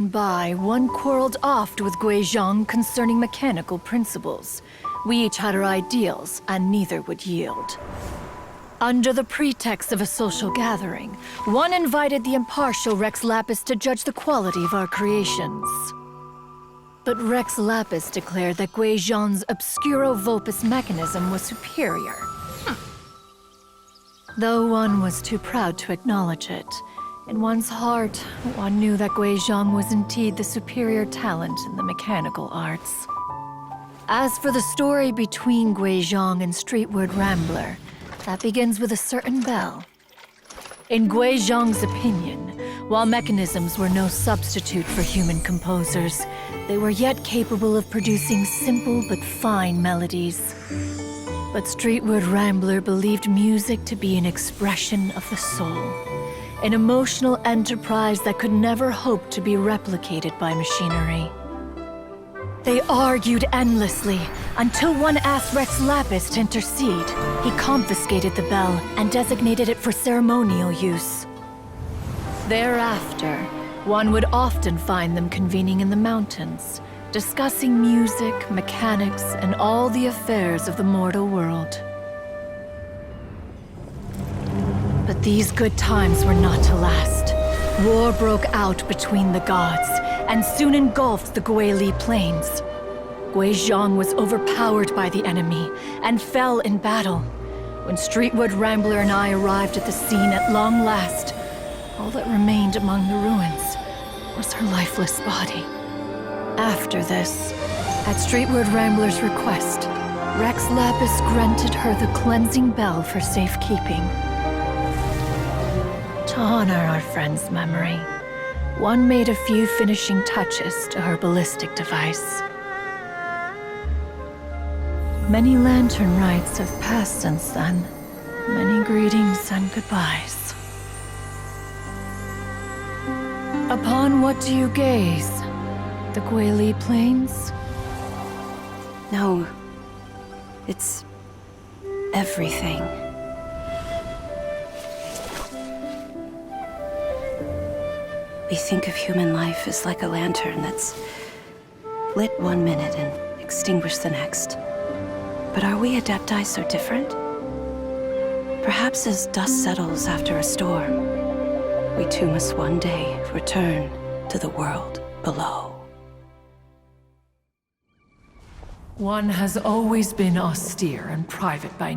By, one quarreled oft with Guizhong concerning mechanical principles. We each had our ideals, and neither would yield. Under the pretext of a social gathering, one invited the impartial Rex Lapis to judge the quality of our creations. But Rex Lapis declared that Guizhong's Obscuro Vulpus mechanism was superior. Though one was too proud to acknowledge it, in one's heart, one knew that Guizhong was indeed the superior talent in the mechanical arts. As for the story between Guizhong and Streetward Rambler, that begins with a certain bell. In Guizhong's opinion, while mechanisms were no substitute for human composers, they were yet capable of producing simple but fine melodies. But Streetward Rambler believed music to be an expression of the soul, an emotional enterprise that could never hope to be replicated by machinery. They argued endlessly, until one asked Rex Lapis to intercede. He confiscated the bell and designated it for ceremonial use. Thereafter, one would often find them convening in the mountains, discussing music, mechanics, and all the affairs of the mortal world. But these good times were not to last. War broke out between the gods, and soon engulfed the Guili Plains. Guizhong was overpowered by the enemy, and fell in battle. When Streetwood Rambler and I arrived at the scene at long last, all that remained among the ruins was her lifeless body. After this, at Streetwood Rambler's request, Rex Lapis granted her the cleansing bell for safekeeping. To honor our friend's memory, one made a few finishing touches to her ballistic device. Many lantern rites have passed since then. Many greetings and goodbyes. Upon what do you gaze? The Guili Plains? No. It's everything. We think of human life as like a lantern that's lit one minute and extinguished the next. But are we Adepti so different? Perhaps as dust settles after a storm, we too must one day return to the world below. One has always been austere and private by